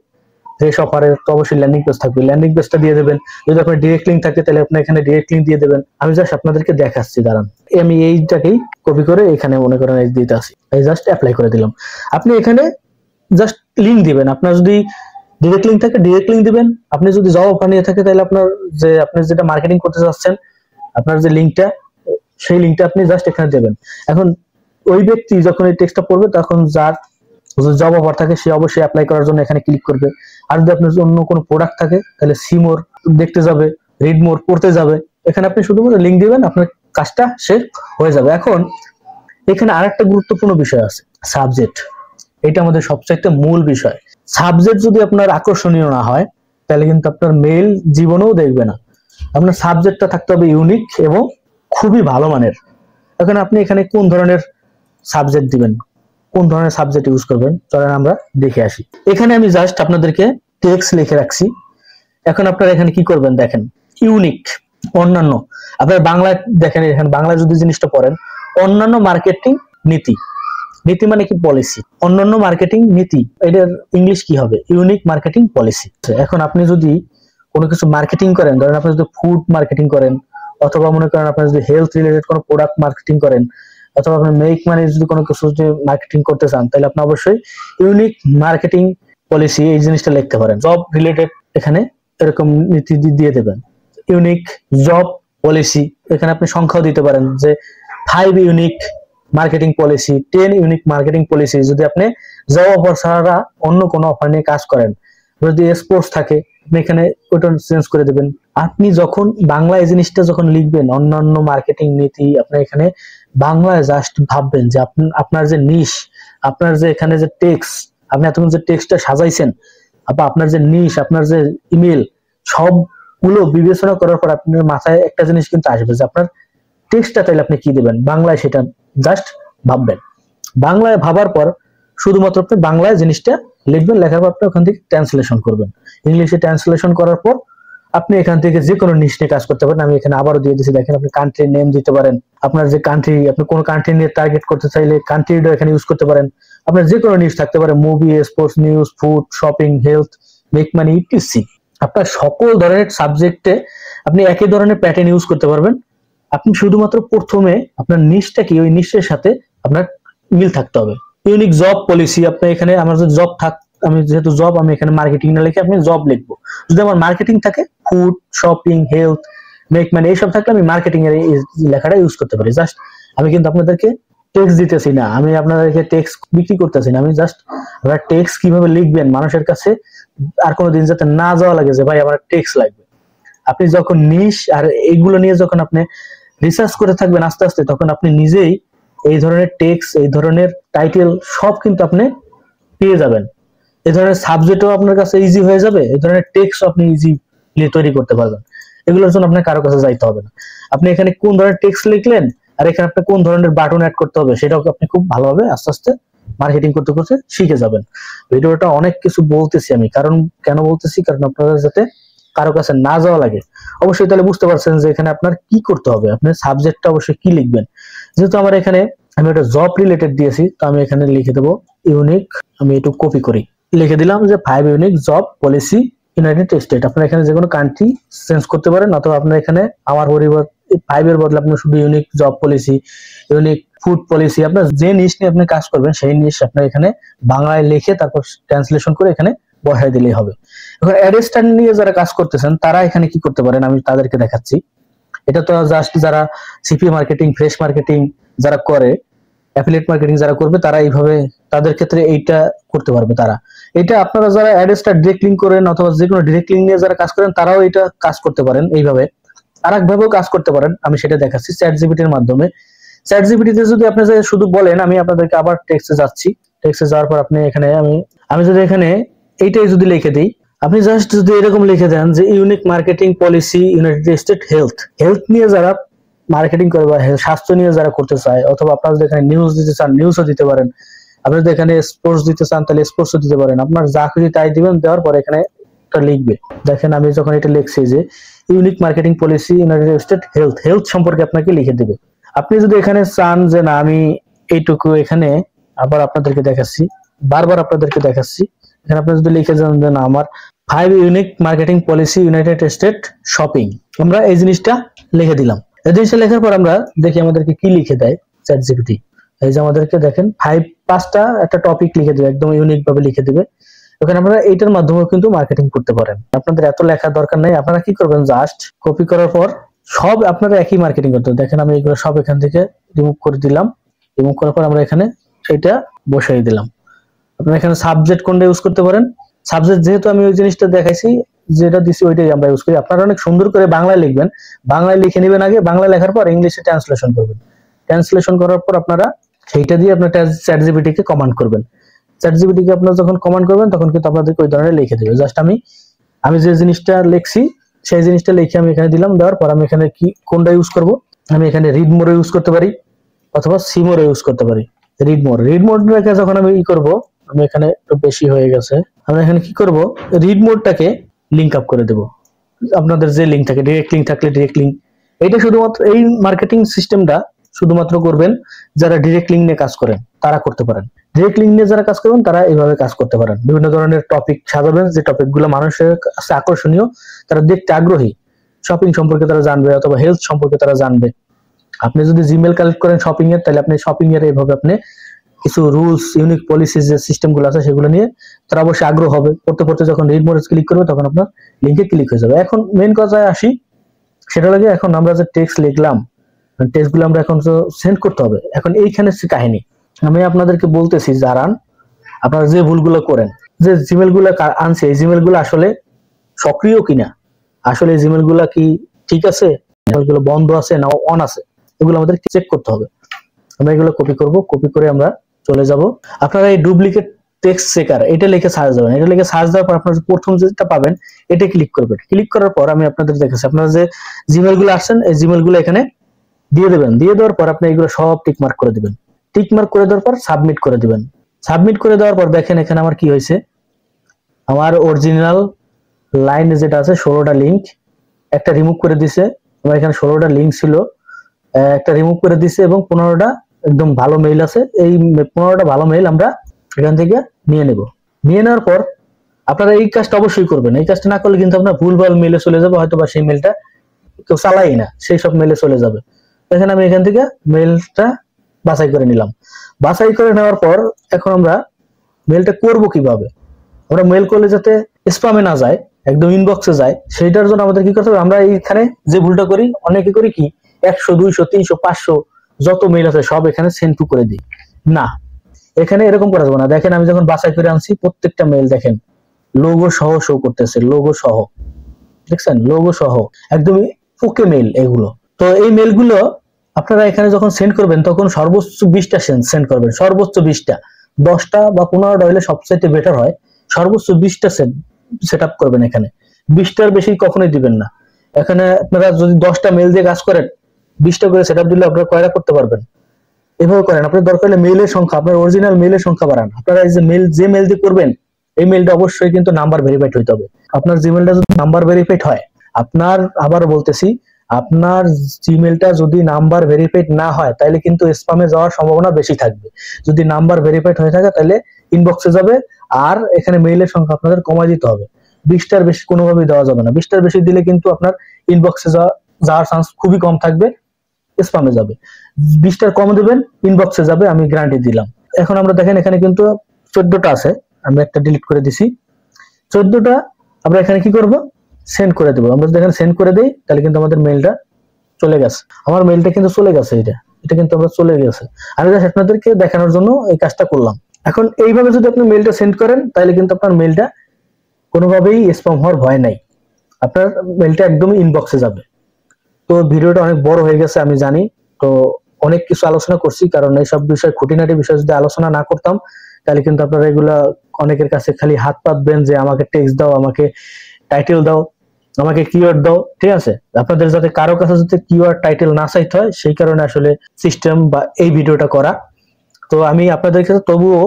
ফ্রেশ অফারের তো অবশ্যই ল্যান্ডিং পেজ থাকবে, ল্যান্ডিং পেজটা দিয়ে দেবেন। যদি আপনার ডিরেক্ট লিঙ্ক থাকে তাহলে আপনি এখানে ডিরেক্ট লিঙ্ক দিয়ে দেবেন। আমি জাস্ট আপনাদেরকে দেখাচ্ছি, দাঁড়ান। আমি এইটাকেই কপি করে এখানে মনে করেন এই দিতে আসি, এই জাস্ট অ্যাপ্লাই করে দিলাম। আপনি এখানে জাস্ট লিঙ্ক দিবেন, আপনার যদি ডিরেক্ট লিঙ্ক থাকে ডিরেক্ট লিঙ্ক দিবেন। আপনি যদি জব অফার নিয়ে থাকে তাহলে আপনি যেটা মার্কেটিং করতে চাচ্ছেন, আপনার যে লিঙ্কটা, সেই লিঙ্কটা আপনি জাস্ট এখানে দেবেন। এখন ওই ব্যক্তি যখন এই টেক্সটটা পড়বে তখন যার জব অফার থাকে সে অবশ্যই অ্যাপ্লাই করার জন্য এখানে ক্লিক করবে। আর যদি আপনার অন্য কোনো প্রোডাক্ট থাকে তাহলে সিমোর দেখতে যাবে, রিড মোর পড়তে যাবে। এখানে আপনি শুধুমাত্র লিঙ্ক দিবেন, আপনার কাজটা শেষ হয়ে যাবে। এখন এখানে আরেকটা গুরুত্বপূর্ণ বিষয় আছে, সাবজেক্ট। এটা আমাদের সবচাইতে মূল বিষয়। সাবজেক্ট যদি আপনার আকর্ষণীয় না হয় তাহলে কিন্তু আপনার মেইল জীবনেও দেখবে না। আপনার সাবজেক্টটা থাকতে হবে ইউনিক এবং খুবই ভালো মানের। এখন আপনি এখানে কোন ধরনের সাবজেক্ট দিবেন, কোন ধরনের সাবজেক্ট ইউজ করবেন, চলেন আমরা দেখে আসি। এখানে আমি জাস্ট আপনাদেরকে টেক্সট লিখে রাখছি। এখন আপনারা এখানে কি করবেন, দেখেন ইউনিক, অন্যান্য। আপনার বাংলায় দেখেন, এখানে বাংলায় যদি জিনিসটা পড়েন, অন্যান্য মার্কেটিং নীতি, নীতি মানে কি পলিসি, অন্যান্য মার্কেটিং নীতি, এটার ইংলিশ কি হবে, ইউনিক মার্কেটিং পলিসি। এখন আপনি যদি কোনো কিছু মার্কেটিং করেন, ধরেন আপনি যদি ফুড মার্কেটিং করেন, অথবা মনে করেন আপনি যদি হেলথ রিলেটেড কোনো প্রোডাক্ট মার্কেটিং করেন, অথবা আপনি মেক মানি যদি কোনো কিছু যদি মার্কেটিং করতে চান, তাহলে আপনি অবশ্যই ইউনিক মার্কেটিং পলিসি এই জিনিসটা লিখতে পারেন। জব রিলেটেড এখানে এরকম নীতি দিয়ে দেবেন, ইউনিক জব পলিসি। এখানে আপনি সংখ্যাও দিতে পারেন যে 5 unique marketing policy, 10 unique marketing policy. যদি আপনি জব অফার ছাড়া অন্য কোনো অফার নিয়ে কাজ করেন, যদি স্পোর্টস থাকে আপনি এখানে ওটা চেঞ্জ করে দেবেন। আপনি যখন বাংলা এই জিনিসটা যখন লিখবেন, অন্যান্য মার্কেটিং নীতি, আপনি এখানে বাংলায় জাস্ট ভাববেন যে আপনার যে নিশ, আপনার যে এখানে যে টেক্সট, আপনি এতক্ষণ যে টেক্সটটা সাজাইছেন, আপনার যে নিশ, আপনার যে ইমেল, সবগুলো বিবেচনা করার পর আপনার মাথায় একটা জিনিস কিন্তু আসবে যে আপনার টেক্সটটা তাইলে আপনি কি দিবেন বাংলায়, সেটা জাস্ট ভাববেন। বাংলায় ভাবার পর শুধুমাত্র আপনি বাংলায় জিনিসটা লিখবেন, লেখার পর আপনি ওখান থেকে ট্রান্সলেশন করবেন। ইংলিশে ট্রান্সলেশন করার পর আপনি এখান থেকে যে কোনো নিশ নিয়ে কাজ করতে পারেন। আমি এখানে আবারও দিয়ে দিচ্ছি, দেখেন আপনি কান্ট্রি নেম দিতে পারেন, আপনার যে কান্ট্রি, আপনি কোন কান্ট্রি নিয়ে টার্গেট করতে চাইলে কান্ট্রিটা এখানে ইউজ করতে পারেন। আপনার যে কোনো নিউজ থাকতে পারে, movie, sports, news, food, shopping, health, make money, etc. আপনার সকল ধরনের সাবজেক্টে আপনি একই ধরনের প্যাটার্ন ইউজ করতে পারবেন। আপনি শুধুমাত্র প্রথমে আপনার নিশটা কি, ওই নিশের সাথে আপনার মিল থাকতে হবে। ইউনিক জব পলিসি, আপনি এখানে আমার যদি জব আমি যেহেতু জব, আমি এখানে মার্কেটিং না লিখে আপনি জব লিখবো। যদি আমার মার্কেটিং থাকে, food, shopping, health, make money এইসব থাকলে আমি মার্কেটিং এর এই লেখাটা ইউজ করতে পারি। জাস্ট আমি কিন্তু আপনাদেরকে টেক্সট দিতেছি না, আমি আপনাদেরকে টেক্সট বিক্রি করতেছি না, আমি জাস্ট আপনারা টেক্সট কিভাবে লিখবেন মানুষের কাছে আর কোনোদিন যাতে না যাওয়া লাগে যে ভাই আমার টেক্সট লাগবে। আপনি যখন নিশ আর এইগুলো নিয়ে যখন আপনি রিসার্চ করে থাকবেন আস্তে আস্তে, তখন আপনি নিজেই এই ধরনের টেক্সট, এই ধরনের টাইটেল সব কিন্তু আপনি পেয়ে যাবেন। এই ধরনের সাবজেক্টও আপনার কাছে ইজি হয়ে যাবে, এই ধরনের টেক্সট আপনি ইজিলি তৈরি করতে পারবেন। এগুলোর জন্য আপনার কারো কাছে যাইতে হবে না। আপনি এখানে কোন ধরনের টেক্সট লিখলেন আর এখানে আপনি কোন ধরনের বাটন অ্যাড করতে হবে, সেটাও আপনি খুব ভালোভাবে আস্তে আস্তে মার্কেটিং করতে করতে শিখে যাবেন। ভিডিওটা অনেক কিছু বলতেছি আমি, কারণ কেন বলতেছি, কারণ আপনারা যাতে কারো কাছে না যাওয়া লাগে। অবশ্যই তাহলে বুঝতে পারছেন যে এখানে আপনার কি করতে হবে, আপনার সাবজেক্টটা অবশ্যই কি লিখবেন। যেহেতু আমার এখানে আমি একটা জব রিলেটেড দিয়েছি, তো আমি এখানে লিখে দেবো ইউনিক, আমি একটু কপি করি, লিখে দিলাম যে 5 unique job policy United state. আপনারা এখানে যে কোনো কান্ট্রি চেঞ্জ করতে পারেন, অথবা আপনার এখানে আমার পরিবর্তে 5 এর বদলে আপনি শুধু unique job policy, unique food policy, আপনার যে নিশ নিয়ে আপনি কাজ করবেন সেই নিশ আপনার এখানে বাংলায় লিখে তারপর ট্রান্সলেশন করে এখানে বসাই দিলেই হবে। এখন অ্যাডস্টার নিয়ে যারা কাজ করতেছেন তারা এখানে কি করতে পারেন আমি তাদেরকে দেখাচ্ছি। এটা তো জাস্ট যারা সিপি মার্কেটিং, ফ্রেশ মার্কেটিং যারা করে, অ্যাফিলিয়েট মার্কেটিং যারা করবে, তারা এইভাবে তাদের ক্ষেত্রে এইটা করতে পারবে। তারা এটা, আপনারা যারা অ্যাডস্টার ডিরেক্ট লিঙ্ক করেন অথবা যে কোনো ডিরেক্ট লিঙ্ক নিয়ে যারা কাজ করেন, তারাও এটা কাজ করতে পারেন। এইভাবে আরেকভাবেও কাজ করতে পারেন, আমি সেটা দেখাচ্ছি চ্যাট জিপিটির মাধ্যমে। চ্যাট জিপিটিতে যদি আপনি শুধু বলেন, আমি আপনাদেরকে আবার টেক্সটে যাচ্ছি, টেক্সটে যাওয়ার পর আপনি এখানে আমি যদি এখানে এইটাই যদি লিখে দিই, আপনি জাস্ট যদি এরকম লিখে দেন যে unique marketing policy United state health নিয়ে যারা মার্কেটিং করে বা স্বাস্থ্য নিয়ে যারা করতে চায়, অথবা আপনারা যদি এখানে নিউজ দিতে চান নিউজও দিতে পারেন, আপনি যদি এখানে স্পোর্টস দিতে চান তাহলে স্পোর্টসও দিতে পারেন। আপনার যা খুশি তাই দিবেন, দেওয়ার পর এখানে এটা লিখবে। দেখেন আমি যখন এটা লিখছি যে unique marketing policy United state health সম্পর্কে আপনাকে লিখে দিবে। আপনি যদি এখানে চান যে না আমি এইটুকু এখানে আবার আপনাদেরকে দেখাচ্ছি, বারবার আপনাদেরকে দেখাচ্ছি, এখানে আপনি যদি লিখে যান যে না আমার 5 unique marketing policy United state shopping, আমরা এই জিনিসটা লিখে দিলাম। এই জিনিসটা লেখার পর আমরা দেখি আমাদেরকে কি লিখে দেয় চ্যাট জিপিটি। এই যে আমাদেরকে দেখেন 5টা একটা টপিক লিখে দিবে, একদম ইউনিক ভাবে লিখে দিবে। ওখানে আপনারা এইটার মাধ্যমে কিন্তু মার্কেটিং করতে পারেন। আপনাদের এত লেখার দরকার নাই, আপনারা কি করবেন জাস্ট কপি করার পর সব আপনারা একই মার্কেটিং করতে। দেখেন আমি এগুলো সব এখান থেকে রিমুভ করে দিলাম, রিমুভ করার পর আমরা এখানে এটা বসাই দিলাম। আপনারা এখানে সাবজেক্ট কোনটা ইউজ করতে পারেন, সাবজেক্ট যেহেতু আমি ওই জিনিসটা দেখাইছি যেটা দিছি ওইটাই আমরা ইউজ করি। আপনারা অনেক সুন্দর করে বাংলায় লিখবেন, বাংলায় লিখে নেবেন আগে, বাংলা লেখার পর ইংলিশে ট্রান্সলেশন করবেন। ট্রান্সলেশন করার পর আপনারা সেইটা দিয়ে আপনার চ্যাট জিপিটি কে কমান্ড করবেন। চ্যাট জিপিটি কে আপনারা যখন কমান্ড করবেন তখন কিন্তু আপনাদেরকে ওই ধরনের লিখে দেবে। জাস্ট আমি যে জিনিসটা লিখছি সেই জিনিসটা লিখে আমি এখানে দিলাম, দেওয়ার পর আমি এখানে কি কোনটা ইউজ করব, আমি এখানে রিড মোর ইউজ করতে পারি অথবা সি মোর ইউজ করতে পারি। রিড মোড রেখে যখন আমি করব, আমি এখানে একটু বেশি হয়ে গেছে, আমরা এখানে কি করব রিড মোডটাকে লিংক আপ করে দেব। আপনাদের যে লিংক থাকে, ডাইরেক্ট লিংক থাকলে ডাইরেক্ট লিংক, এটা শুধুমাত্র এই মার্কেটিং সিস্টেমটা শুধুমাত্র করবেন যারা ডাইরেক্ট লিংক নিয়ে কাজ করেন, তারা করতে পারেন। ডাইরেক্ট লিংক নিয়ে যারা কাজ করবেন তারা এইভাবে কাজ করতে পারেন। বিভিন্ন ধরনের টপিক সাজাবেন, যে টপিকগুলো মানুষের কাছে আকর্ষণীয়, তারা দেখতে আগ্রহী, শপিং সম্পর্কে তারা জানবে অথবা হেলথ সম্পর্কে তারা জানবে, আপনি যদি জিমেল কালেক্ট করেন শপিং এর, তাহলে আপনি শপিং এর এইভাবে আপনি কিছু রুলস, ইউনিক পলিসি যে সিস্টেম গুলো আছে সেগুলো নিয়ে তারা অবশ্যই আগ্রহ হবে। পড়তে পড়তে যখন রিড মোর ক্লিক করবে তখন আপনার লিঙ্কে ক্লিক হয়ে যাবে। এখন মেইন কথায় আসি, সেটা লাগে এখন আমরা যে টেক্সট লিখলাম, টেক্সট গুলো আমরা এখন সেন্ড করতে হবে। এখন এইখানে কাহিনী আমি আপনাদেরকে বলতেছি, জানান আপনারা যে ভুলগুলো করেন, যে জিমেল গুলো আনছে এই জিমেল গুলো আসলে সক্রিয় কিনা, আসলে এই জিমেল গুলা কি ঠিক আছে, জিমেল বন্ধ আছে না অন আছে, এগুলো আমাদের চেক করতে হবে। আমরা এগুলো কপি করব, কপি করে আমরা চলে যাব। আপনারা এই ডুপ্লিকেট টেক্সট চেকার এটা লিখে সার্চ দেবেন। এটা লিখে সার্চ দেওয়ার পর আপনারা প্রথম যেটা পাবেন এটা ক্লিক করবেন। ক্লিক করার পর আমি আপনাদের দেখাচ্ছি, আপনারা যে জিমেল গুলো আসছেন এই জিমেল গুলো এখানে দিয়ে দেবেন। দিয়ে দেওয়ার পর আপনি এগুলো সব টিক মার্ক করে দিবেন। টিক মার্ক করে দেওয়ার পর সাবমিট করে দিবেন। সাবমিট করে দেওয়ার পর দেখেন এখানে আমার কি হয়েছে, আমার অরিজিনাল লাইন যেটা আছে 16টা লিংক একটা রিমুভ করে দিছে। আমার এখানে 16টা লিংক ছিল, একটা রিমুভ করে দিছে এবং 15টা একদম ভালো মেইল আছে। এই 15টা ভালো মেইল আমরা এখান থেকে নিয়ে নেব। নিয়ে নেওয়ার পর আপনারা এই কাজটা অবশ্যই করবেন। এই কাজটা না করলে কিন্তু আপনার ভুলভাল মেইলে চলে যাবে, হয়তো বা সেই মেইলটা কেউ চালাই না, সেই সব মেইলে চলে যাবে। এখানে আমি এখান থেকে মেইলটা বাছাই করে নিলাম। বাছাই করে নেওয়ার পর এখন আমরা মেইলটা করব কিভাবে, আমরা মেইল করলে যাতে স্প্যামে না যায়, একদম ইনবক্সে যায়, সেইটার জন্য আমাদের কি করতে হবে, আমরা এইখানে যে ভুলটা করি অনেকে করি কি 100 200 300 500 যত মেইল আছে সব এখানে সেন্ড টু করে দিই। না, এখানে এরকম করা যাবে না। দেখেন আমি যখন বাছাই করে আনছি প্রত্যেকটা মেইল দেখেন লোগো সহ শো করতেছে, লোগো সহ, দেখছেন লোগো সহ একদমই ওকে মেইল এগুলো। তো এই মেইলগুলো আপনারা এখানে যখন সেন্ড করবেন তখন সর্বোচ্চ 20টা সেন্ড করবেন, সর্বোচ্চ 20টা, 10টা বা 15টা হলে সবচাইতে বেটার হয়। সর্বোচ্চ 20টা সেট আপ করবেন। এখানে 20টার বেশি কখনোই দিবেন না। এখানে আপনারা যদি 10টা মেইল দিয়ে কাজ করেন 20টা করে সেট আপ দিলে আপনারা কয়টা করতে পারবেন, এভাবে করেন। আপনার দরকার হলে মেইলের সংখ্যা, আপনার অরিজিনাল মেইলের সংখ্যা বাড়ান। আপনারা এই যে মেইল দিয়ে করবেন এই মেইলটা অবশ্যই কিন্তু নাম্বার ভেরিফাইড হইতে হবে। আপনার জিমেলটা যদি নাম্বার ভেরিফাইড হয়, আপনার আবার বলতেছি, আপনার জিমেলটা যদি নাম্বার ভেরিফাইড না হয় তাহলে কিন্তু স্প্যামে যাওয়ার সম্ভাবনা বেশি থাকবে। যদি নাম্বার ভেরিফাইড হয়ে থাকে তাহলে ইনবক্সে যাবে। আর এখানে মেইলের সংখ্যা আপনাদের কমাই দিতে হবে, 20টার বেশি কোনোভাবেই দেওয়া যাবে না। 20টার বেশি দিলে কিন্তু আপনার ইনবক্সে যাওয়ার চান্স খুবই কম থাকবে, স্প্যামে যাবে। 20টার কম দিবেন, ইনবক্সে যাবে, আমি গ্যারান্টি দিলাম। এখন আমরা দেখেন এখানে কিন্তু 14টা আছে, আমি একটা ডিলিট করে দিছি। 14টা আমরা এখানে কি করব, সেন্ড করে দেবো। আমরা যদি এখানে সেন্ড করে দেই তাহলে কিন্তু আমাদের মেইলটা চলে গেছে। আমার মেইলটা কিন্তু চলে গেছে, এটা কিন্তু আমরা চলে গেছে। আমি জাস্ট আপনাদেরকে দেখানোর জন্য এই কাজটা করলাম। এখন এইভাবে যদি আপনি মেইলটা সেন্ড করেন তাহলে কিন্তু আপনার মেইলটা কোনোভাবেই স্প্যাম হওয়ার ভয় নাই, আপনার মেইলটা একদমই ইনবক্সে যাবে। তো ভিডিওটা অনেক বড় হয়ে গেছে আমি জানি, তো অনেক কিছু আলোচনা করছি, কারণ এইসব বিষয় খুঁটিনাটি বিষয় যদি আলোচনা না করতাম তাহলে কিন্তু আপনারা এগুলা অনেকের কাছে খালি হাত পাতবেন যে আমাকে টেক্সট দাও, আমাকে টাইটেল দাও, আমাকে কিওয়ার্ড দাও। ঠিক আছে, আপনাদের যাতে কারো কাছে যাতে কিওয়ার্ড টাইটেল না চাইতে হয় সেই কারণে আসলে সিস্টেম বা এই ভিডিওটা করা। তো আমি আপনাদের কাছে তবুও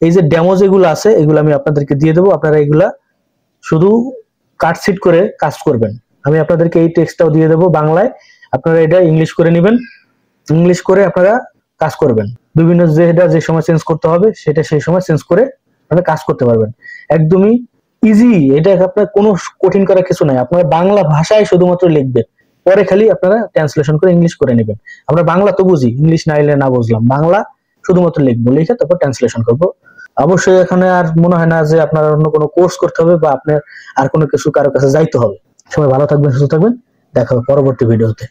এই যে ডেমো যেগুলো আছে এগুলো আমি আপনাদেরকে দিয়ে দেবো, আপনারা এগুলা শুধু কাটশিট করে কাজ করবেন। আমি আপনাদেরকে এই টেক্সটটাও দিয়ে দেবো বাংলায়, আপনারা এটা ইংলিশ করে নেবেন, ইংলিশ করে আপনারা কাজ করবেন। বিভিন্ন যে সময় চেঞ্জ করতে হবে সেটা সেই সময় চেঞ্জ করে আপনারা কাজ করতে পারবেন। একদমই ইজি, এটা আপনার কোনো কঠিন করার কিছু নাই। আপনারা বাংলা ভাষায় শুধুমাত্র লিখবেন, পরে খালি আপনারা ট্রান্সলেশন করে ইংলিশ করে নেবেন। আমরা বাংলা তো বুঝি, ইংলিশ না এলে না বুঝলাম, বাংলা শুধুমাত্র লিখবো, লিখে তারপর ট্রান্সলেশন করবো। অবশ্যই এখানে আর মনে হয় না যে আপনার অন্য কোনো কোর্স করতে হবে বা আপনার আর কোনো কিছু কারো কাছে যাইতে হবে। সবাই ভালো থাকবেন, সুস্থ থাকবেন, দেখা হবে পরবর্তী ভিডিওতে।